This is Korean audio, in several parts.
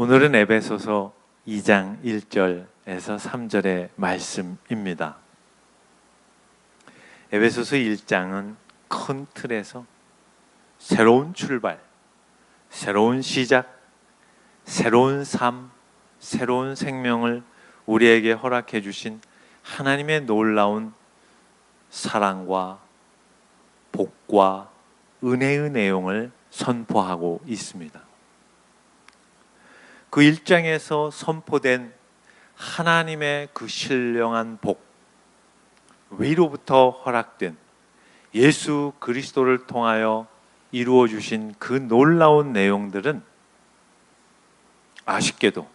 오늘은 에베소서 2장 1절에서 3절의 말씀입니다. 에베소서 1장은 큰 틀에서 새로운 출발, 새로운 시작, 새로운 삶, 새로운 생명을 우리에게 허락해 주신 하나님의 놀라운 사랑과 복과 은혜의 내용을 선포하고 있습니다. 그 1장에서 선포된 하나님의 그 신령한 복, 위로부터 허락된 예수 그리스도를 통하여 이루어 주신 그 놀라운 내용들은 아쉽게도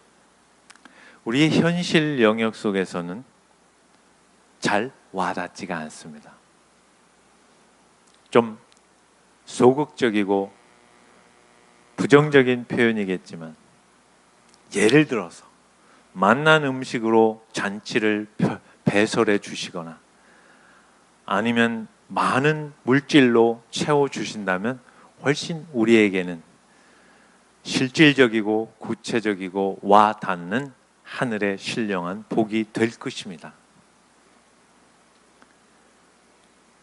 우리의 현실 영역 속에서는 잘 와닿지가 않습니다. 좀 소극적이고 부정적인 표현이겠지만, 예를 들어서 맛난 음식으로 잔치를 배설해 주시거나 아니면 많은 물질로 채워 주신다면 훨씬 우리에게는 실질적이고 구체적이고 와 닿는 하늘의 신령한 복이 될 것입니다.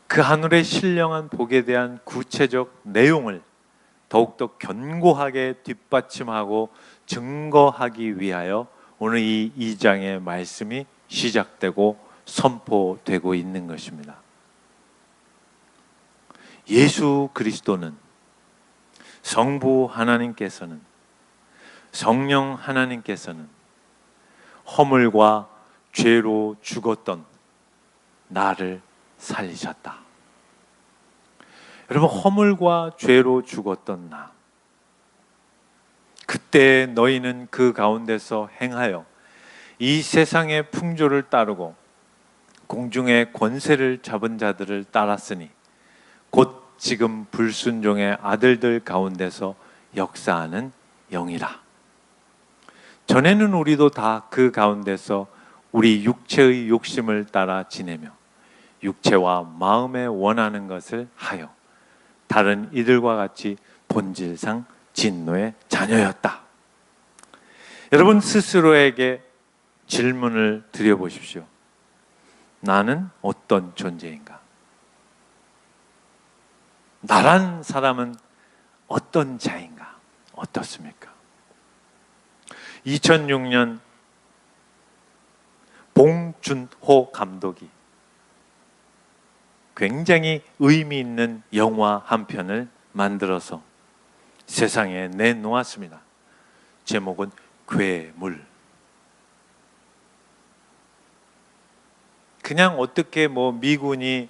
그 하늘의 신령한 복에 대한 구체적 내용을 더욱더 견고하게 뒷받침하고 증거하기 위하여 오늘 이 2장의 말씀이 시작되고 선포되고 있는 것입니다. 예수 그리스도는, 성부 하나님께서는, 성령 하나님께서는 허물과 죄로 죽었던 나를 살리셨다. 여러분, 허물과 죄로 죽었던 나, 그때 너희는 그 가운데서 행하여 이 세상의 풍조를 따르고 공중의 권세를 잡은 자들을 따랐으니 곧 지금 불순종의 아들들 가운데서 역사하는 영이라. 전에는 우리도 다 그 가운데서 우리 육체의 욕심을 따라 지내며 육체와 마음에 원하는 것을 하여 다른 이들과 같이 본질상 진노의 자녀였다. 여러분 스스로에게 질문을 드려보십시오. 나는 어떤 존재인가? 나란 사람은 어떤 자인가? 어떻습니까? 2006년 봉준호 감독이 굉장히 의미 있는 영화 한 편을 만들어서 세상에 내놓았습니다. 제목은 괴물. 그냥 어떻게 미군이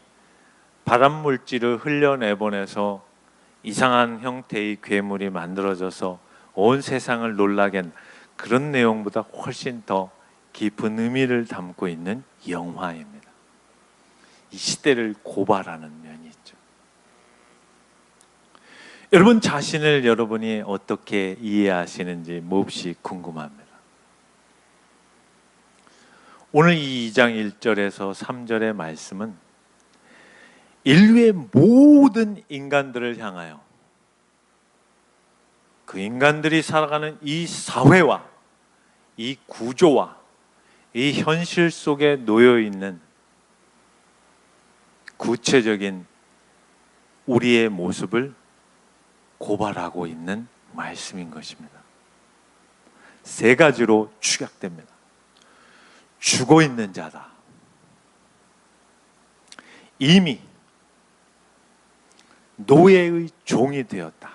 발암물질을 흘려내보내서 이상한 형태의 괴물이 만들어져서 온 세상을 놀라게 한 그런 내용보다 훨씬 더 깊은 의미를 담고 있는 영화입니다. 이 시대를 고발하는 면이 있죠. 여러분 자신을 여러분이 어떻게 이해하시는지 몹시 궁금합니다. 오늘 이 2장 1절에서 3절의 말씀은 인류의 모든 인간들을 향하여 그 인간들이 살아가는 이 사회와 이 구조와 이 현실 속에 놓여 있는 구체적인 우리의 모습을 고발하고 있는 말씀인 것입니다. 세 가지로 축약됩니다. 죽어 있는 자다. 이미 노예의 종이 되었다.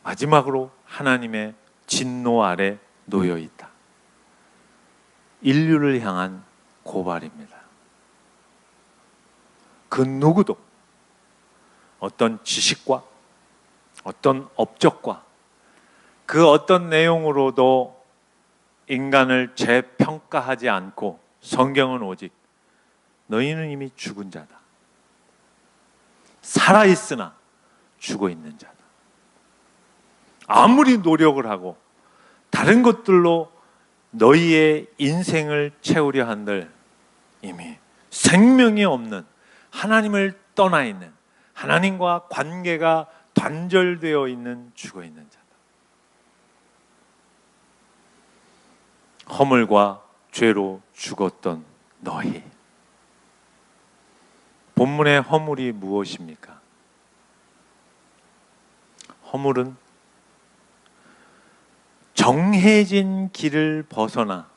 마지막으로 하나님의 진노 아래 놓여 있다. 인류를 향한 고발입니다. 그 누구도 어떤 지식과 어떤 업적과 그 어떤 내용으로도 인간을 재평가하지 않고 성경은 오직 너희는 이미 죽은 자다. 살아있으나 죽어 있는 자다. 아무리 노력을 하고 다른 것들로 너희의 인생을 채우려 한들 이미 생명이 없는, 하나님을 떠나 있는, 하나님과 관계가 단절되어 있는 죽어 있는 자다. 허물과 죄로 죽었던 너희. 본문의 허물이 무엇입니까? 허물은 정해진 길을 벗어나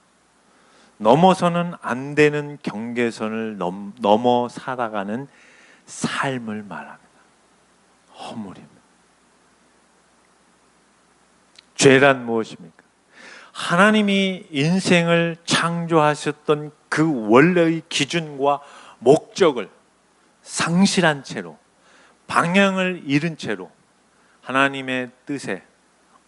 넘어서는 안 되는 경계선을 넘어 살아가는 삶을 말합니다. 허물입니다. 죄란 무엇입니까? 하나님이 인생을 창조하셨던 그 원래의 기준과 목적을 상실한 채로, 방향을 잃은 채로 하나님의 뜻에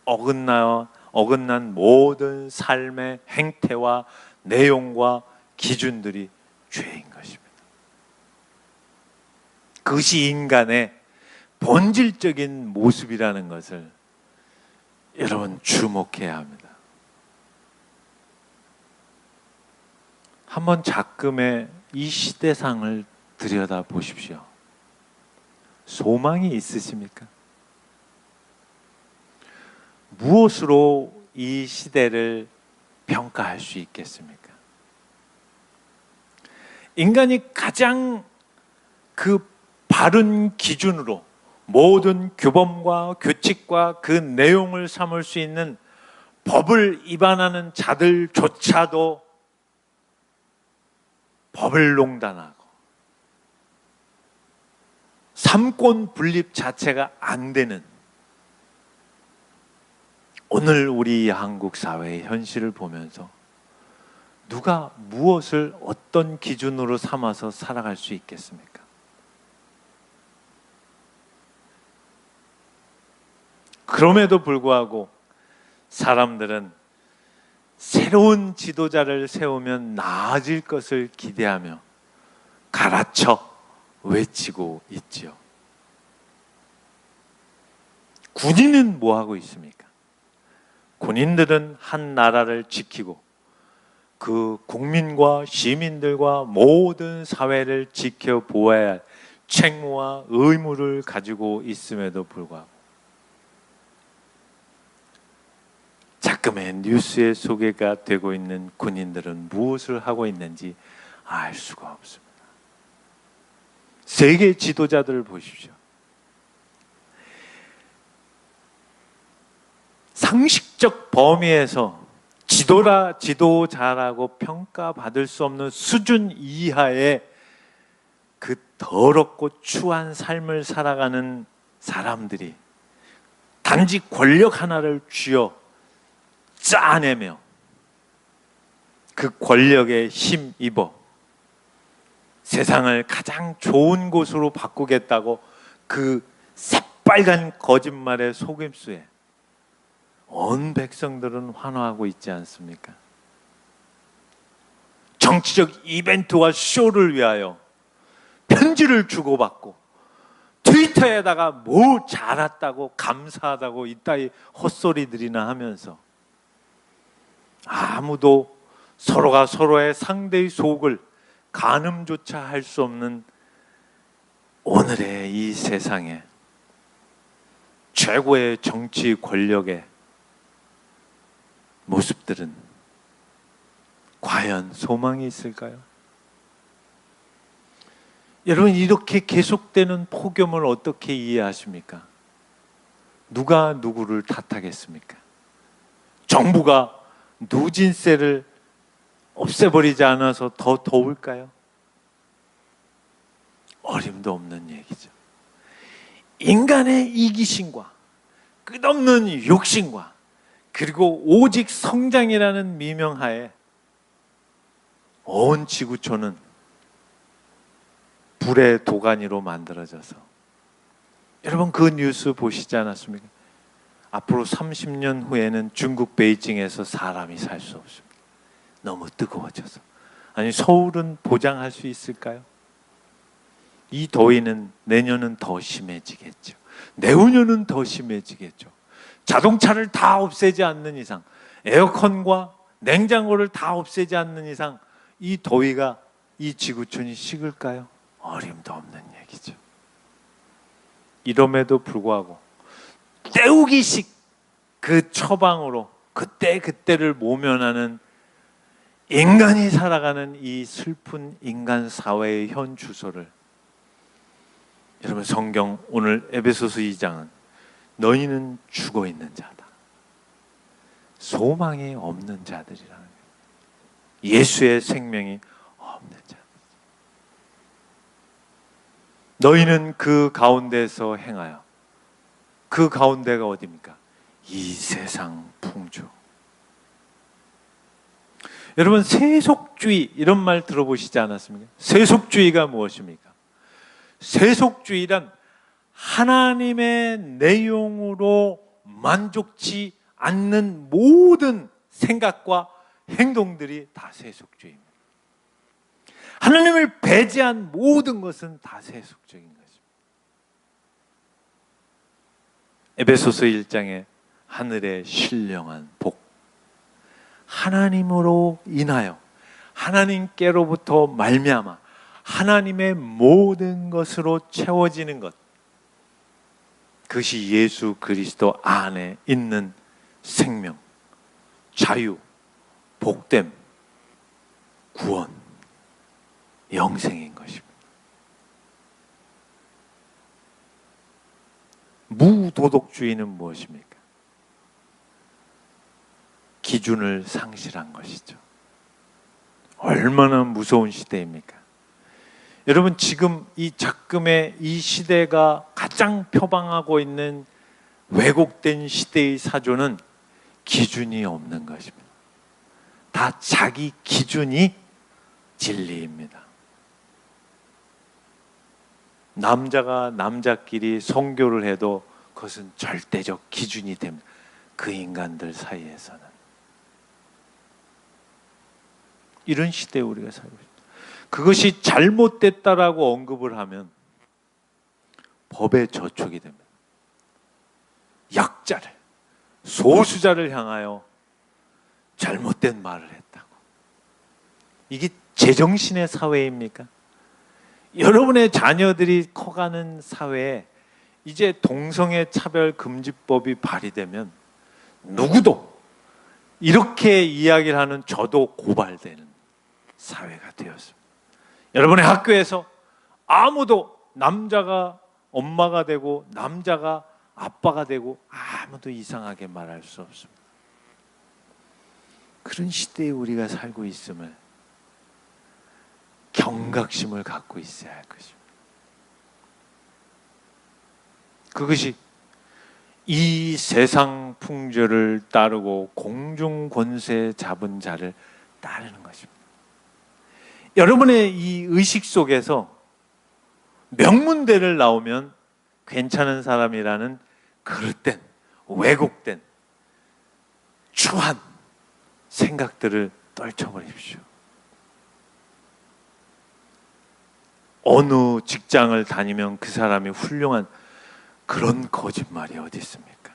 어긋난 모든 삶의 행태와 내용과 기준들이 죄인 것입니다. 그것이 인간의 본질적인 모습이라는 것을 여러분 주목해야 합니다. 한번 작금의 이 시대상을 들여다 보십시오. 소망이 있으십니까? 무엇으로 이 시대를 평가할 수 있겠습니까? 인간이 가장 그 바른 기준으로 모든 규범과 규칙과 그 내용을 삼을 수 있는 법을 위반하는 자들조차도 법을 농단하고 삼권 분립 자체가 안 되는 오늘 우리 한국 사회의 현실을 보면서 누가 무엇을 어떤 기준으로 삼아서 살아갈 수 있겠습니까? 그럼에도 불구하고 사람들은 새로운 지도자를 세우면 나아질 것을 기대하며 갈아쳐 외치고 있지요. 군인은 뭐 하고 있습니까? 군인들은 한 나라를 지키고 그 국민과 시민들과 모든 사회를 지켜보아야 할 책무와 의무를 가지고 있음에도 불구하고 자금의 뉴스에 소개가 되고 있는 군인들은 무엇을 하고 있는지 알 수가 없습니다. 세계 지도자들을 보십시오. 상식적 범위에서 지도자라고 평가받을 수 없는 수준 이하의 그 더럽고 추한 삶을 살아가는 사람들이 단지 권력 하나를 쥐어 짜내며 그 권력에 힘입어 세상을 가장 좋은 곳으로 바꾸겠다고 그 새빨간 거짓말의 속임수에 온 백성들은 환호하고 있지 않습니까? 정치적 이벤트와 쇼를 위하여 편지를 주고받고 트위터에다가 뭐 잘했다고 감사하다고 이따위 헛소리들이나 하면서 아무도 서로가 서로의 상대의 속을 가늠조차 할 수 없는 오늘의 이 세상에 최고의 정치 권력의 모습들은 과연 소망이 있을까요? 여러분, 이렇게 계속되는 폭염을 어떻게 이해하십니까? 누가 누구를 탓하겠습니까? 정부가 누진세를 없애버리지 않아서 더 더울까요? 어림도 없는 얘기죠. 인간의 이기심과 끝없는 욕심과 그리고 오직 성장이라는 미명하에 온 지구촌은 불의 도가니로 만들어져서 여러분 그 뉴스 보시지 않았습니까? 앞으로 30년 후에는 중국 베이징에서 사람이 살 수 없습니다. 너무 뜨거워져서. 아니 서울은 보장할 수 있을까요? 이 더위는 내년은 더 심해지겠죠. 내후년은 더 심해지겠죠. 자동차를 다 없애지 않는 이상, 에어컨과 냉장고를 다 없애지 않는 이상 이 더위가 이 지구촌이 식을까요? 어림도 없는 얘기죠. 이럼에도 불구하고 때우기식 그 처방으로 그때그때를 모면하는 인간이 살아가는 이 슬픈 인간 사회의 현 주소를, 여러분 성경 오늘 에베소서 2장은 너희는 죽어 있는 자다, 소망이 없는 자들이라는 거예요. 예수의 생명이 없는 자. 너희는 그 가운데서 행하여, 그 가운데가 어디입니까? 이 세상 풍조. 여러분 세속주의 이런 말 들어보시지 않았습니까? 세속주의가 무엇입니까? 세속주의란 하나님의 내용으로 만족치 않는 모든 생각과 행동들이 다 세속주의입니다. 하나님을 배제한 모든 것은 다 세속적인 것입니다. 에베소서 1장에 하늘의 신령한 복, 하나님으로 인하여 하나님께로부터 말미암아 하나님의 모든 것으로 채워지는 것, 그것이 예수 그리스도 안에 있는 생명, 자유, 복됨, 구원, 영생인 것입니다. 무도덕주의는 무엇입니까? 기준을 상실한 것이죠. 얼마나 무서운 시대입니까? 여러분 지금 이 작금의 이 시대가 가장 표방하고 있는 왜곡된 시대의 사조는 기준이 없는 것입니다. 다 자기 기준이 진리입니다. 남자가 남자끼리 성교를 해도 그것은 절대적 기준이 됩니다. 그 인간들 사이에서는. 이런 시대에 우리가 살고 있습니다. 그것이 잘못됐다라고 언급을 하면 법에 저촉이 됩니다. 약자를, 소수자를 향하여 잘못된 말을 했다고. 이게 제정신의 사회입니까? 여러분의 자녀들이 커가는 사회에 이제 동성애 차별 금지법이 발의되면 누구도 이렇게 이야기를 하는 저도 고발되는 사회가 되었습니다. 여러분의 학교에서 아무도 남자가 엄마가 되고 남자가 아빠가 되고 아무도 이상하게 말할 수 없습니다. 그런 시대에 우리가 살고 있음을 경각심을 갖고 있어야 할 것입니다. 그것이 이 세상 풍조를 따르고 공중 권세 잡은 자를 따르는 것입니다. 여러분의 이 의식 속에서 명문대를 나오면 괜찮은 사람이라는 그릇된, 왜곡된, 추한 생각들을 떨쳐버리십시오. 어느 직장을 다니면 그 사람이 훌륭한, 그런 거짓말이 어디 있습니까?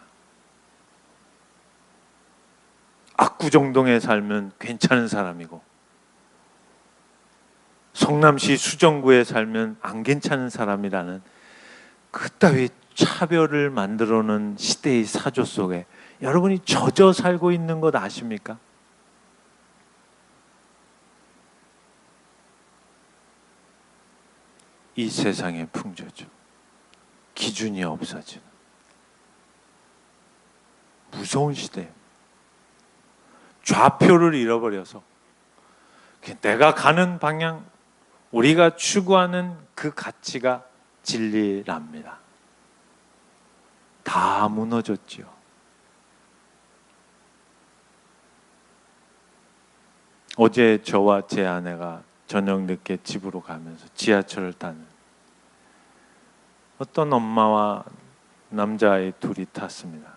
압구정동에 살면 괜찮은 사람이고 성남시 수정구에 살면 안 괜찮은 사람이라는 그따위 차별을 만들어 놓은 시대의 사조 속에 여러분이 젖어 살고 있는 것 아십니까? 이 세상의 풍조죠. 기준이 없어지는 무서운 시대. 좌표를 잃어버려서 내가 가는 방향, 우리가 추구하는 그 가치가 진리랍니다. 다 무너졌지요. 어제 저와 제 아내가 저녁 늦게 집으로 가면서 지하철을 타는 어떤 엄마와 남자아이 둘이 탔습니다.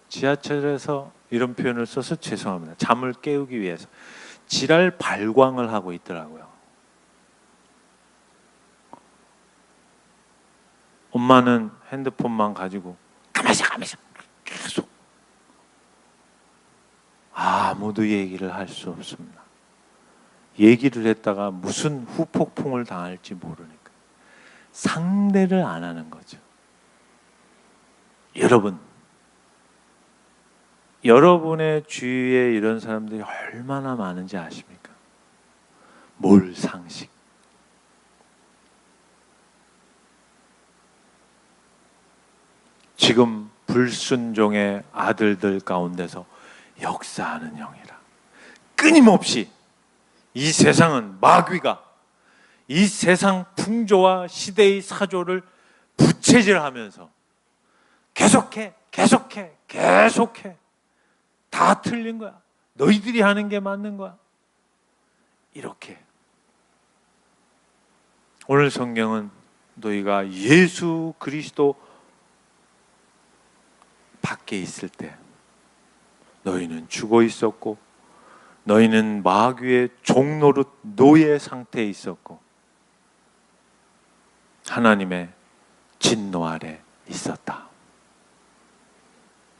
지하철에서 이런 표현을 써서 죄송합니다. 잠을 깨우기 위해서 지랄 발광을 하고 있더라고요. 엄마는 핸드폰만 가지고 가만있어 계속 아무도 얘기를 할 수 없습니다. 얘기를 했다가 무슨 후폭풍을 당할지 모르니까 상대를 안 하는 거죠. 여러분, 여러분의 주위에 이런 사람들이 얼마나 많은지 아십니까? 몰상식. 지금 불순종의 아들들 가운데서 역사하는 영이라. 끊임없이 이 세상은 마귀가 이 세상 풍조와 시대의 사조를 부채질하면서 계속해 다 틀린 거야. 너희들이 하는 게 맞는 거야. 이렇게. 오늘 성경은 너희가 예수 그리스도 밖에 있을 때 너희는 죽어 있었고 너희는 마귀의 종노릇 노예 상태에 있었고 하나님의 진노 아래 있었다.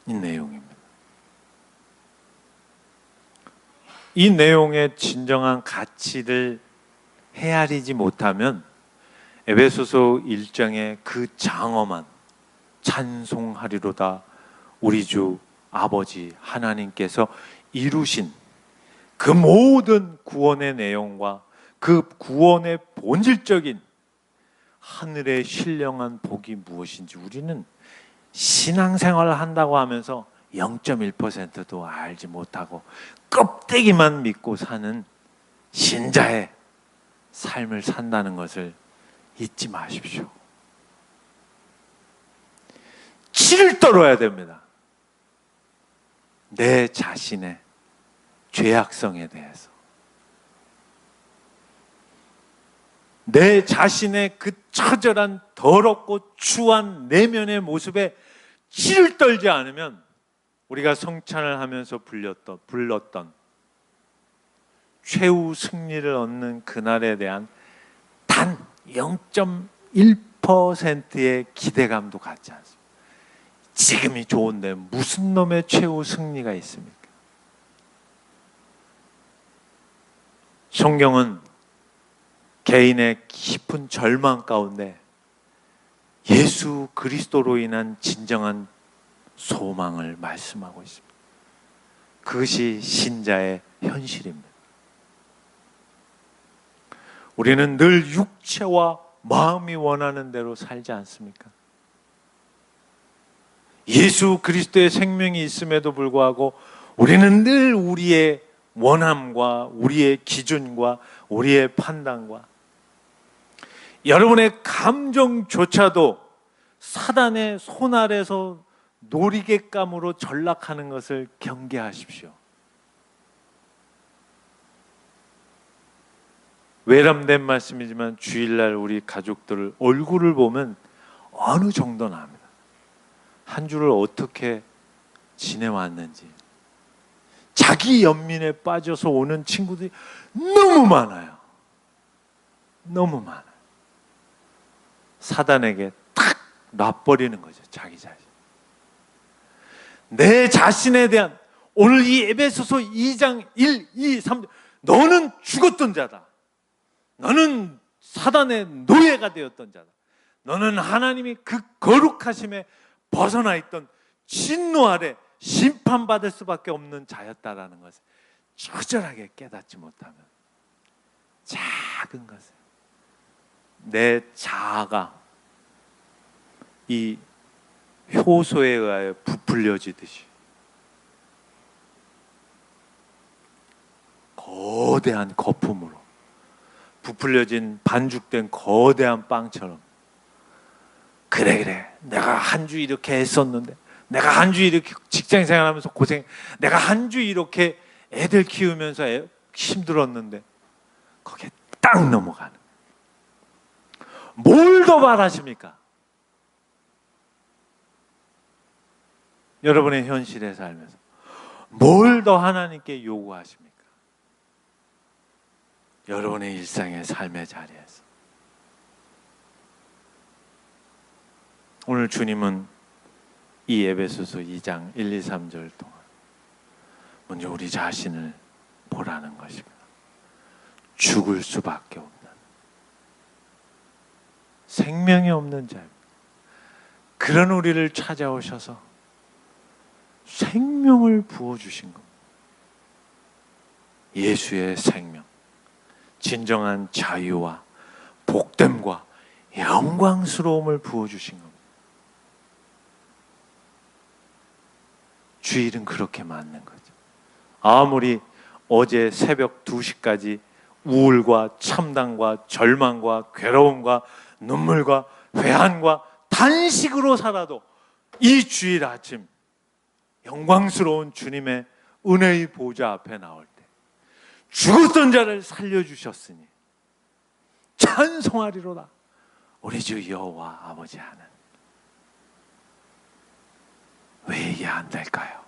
이 내용입니다. 이 내용의 진정한 가치를 헤아리지 못하면 에베소서 1장의 그 장엄한 찬송하리로다 우리 주 아버지 하나님께서 이루신 그 모든 구원의 내용과 그 구원의 본질적인 하늘의 신령한 복이 무엇인지 우리는 신앙생활을 한다고 하면서 0.1%도 알지 못하고 껍데기만 믿고 사는 신자의 삶을 산다는 것을 잊지 마십시오. 치를 떨어야 됩니다. 내 자신의 죄악성에 대해서, 내 자신의 그 처절한 더럽고 추한 내면의 모습에 치를 떨지 않으면 우리가 성찬을 하면서 불렀던 최후 승리를 얻는 그날에 대한 단 0.1%의 기대감도 갖지 않습니다. 지금이 좋은데 무슨 놈의 최후 승리가 있습니까? 성경은 개인의 깊은 절망 가운데 예수 그리스도로 인한 진정한 소망을 말씀하고 있습니다. 그것이 신자의 현실입니다. 우리는 늘 육체와 마음이 원하는 대로 살지 않습니까? 예수 그리스도의 생명이 있음에도 불구하고 우리는 늘 우리의 원함과 우리의 기준과 우리의 판단과 여러분의 감정조차도 사단의 손 아래서 놀이객감으로 전락하는 것을 경계하십시오. 외람된 말씀이지만 주일날 우리 가족들 얼굴을 보면 어느 정도는 압니다. 한 주를 어떻게 지내왔는지. 자기 연민에 빠져서 오는 친구들이 너무 많아요. 너무 많아요. 사단에게 탁 놔버리는 거죠. 자기 자신. 내 자신에 대한 오늘 이 에베소서 2장 1, 2, 3 너는 죽었던 자다. 너는 사단의 노예가 되었던 자다. 너는 하나님이 그 거룩하심에 벗어나 있던 진노 아래 심판받을 수밖에 없는 자였다라는 것을 처절하게 깨닫지 못하면 작은 것을 내 자아가 이 효소에 의하여 부풀려지듯이 거대한 거품으로 부풀려진 반죽된 거대한 빵처럼 그래 내가 한 주 이렇게 했었는데 내가 한 주 이렇게 직장 생활하면서 고생 내가 한 주 이렇게 애들 키우면서 힘들었는데 거기에 딱 넘어가는 뭘 더 바라십니까? 여러분의 현실에 살면서 뭘 더 하나님께 요구하십니까? 여러분의 일상의 삶의 자리에서 오늘 주님은 이 에베소서 2장 1, 2, 3절 동안 먼저 우리 자신을 보라는 것입니다. 죽을 수밖에 없는 생명이 없는 자입니다. 그런 우리를 찾아오셔서 생명을 부어주신 겁니다. 예수의 생명, 진정한 자유와 복됨과 영광스러움을 부어주신 겁니다. 주일은 그렇게 맞는 거죠. 아무리 어제 새벽 2시까지 우울과 참담과 절망과 괴로움과 눈물과 회한과 단식으로 살아도 이 주일 아침 영광스러운 주님의 은혜의 보좌 앞에 나올 때 죽었던 자를 살려주셨으니 찬송하리로다 우리 주 여호와 아버지 하는. 왜 이게 안 될까요?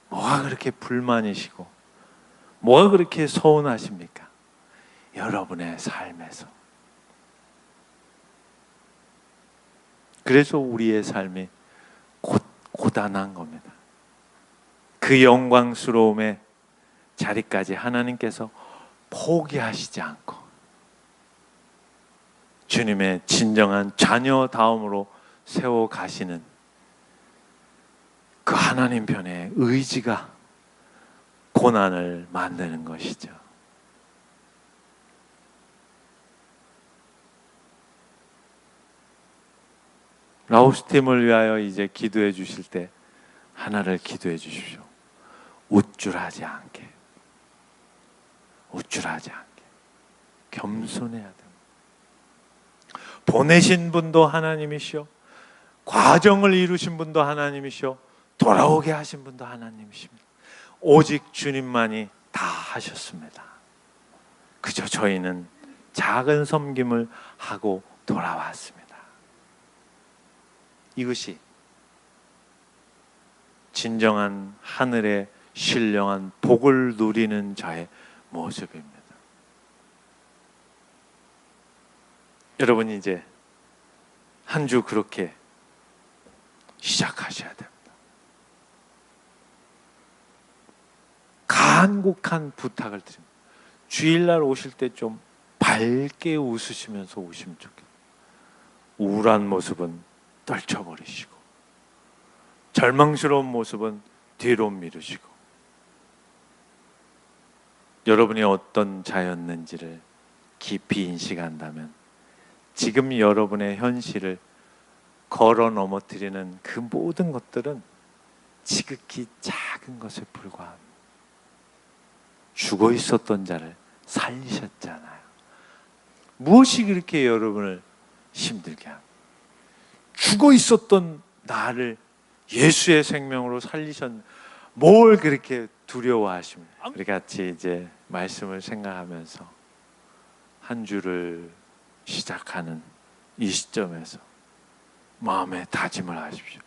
뭐가 그렇게 불만이시고 뭐가 그렇게 서운하십니까? 여러분의 삶에서. 그래서 우리의 삶이 고단한 겁니다. 그 영광스러움의 자리까지 하나님께서 포기하시지 않고 주님의 진정한 자녀다움으로 세워가시는 그 하나님 편의 의지가 고난을 만드는 것이죠. 라오스팀을 위하여 이제 기도해 주실 때 하나를 기도해 주십시오. 우쭐하지 않게, 우쭐하지 않게 겸손해야 됩니다. 보내신 분도 하나님이시오, 과정을 이루신 분도 하나님이시오, 돌아오게 하신 분도 하나님이십니다. 오직 주님만이 다 하셨습니다. 그저 저희는 작은 섬김을 하고 돌아왔습니다. 이것이 진정한 하늘의 신령한 복을 누리는 자의 모습입니다. 여러분 이제 한 주 그렇게 시작하셔야 됩니다. 간곡한 부탁을 드립니다. 주일날 오실 때 좀 밝게 웃으시면서 오시면 좋겠어요. 우울한 모습은 떨쳐버리시고 절망스러운 모습은 뒤로 미루시고 여러분이 어떤 자였는지를 깊이 인식한다면 지금 여러분의 현실을 걸어 넘어뜨리는 그 모든 것들은 지극히 작은 것에 불과합니다. 죽어 있었던 자를 살리셨잖아요. 무엇이 그렇게 여러분을 힘들게 합니까? 죽어 있었던 나를 예수의 생명으로 살리셨는데 뭘 그렇게 두려워하십니까? 우리 같이 이제 말씀을 생각하면서 한 주를 시작하는 이 시점에서 마음에 다짐을 하십시오.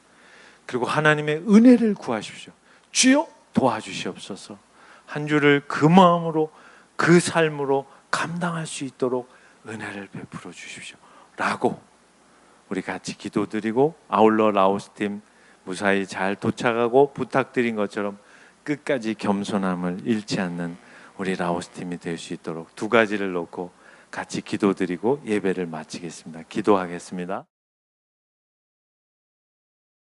그리고 하나님의 은혜를 구하십시오. 주여 도와주시옵소서. 한 주를 그 마음으로 그 삶으로 감당할 수 있도록 은혜를 베풀어 주십시오 라고 우리 같이 기도드리고 아울러 라오스팀 무사히 잘 도착하고 부탁드린 것처럼 끝까지 겸손함을 잃지 않는 우리 라오스팀이 될 수 있도록 두 가지를 놓고 같이 기도드리고 예배를 마치겠습니다. 기도하겠습니다.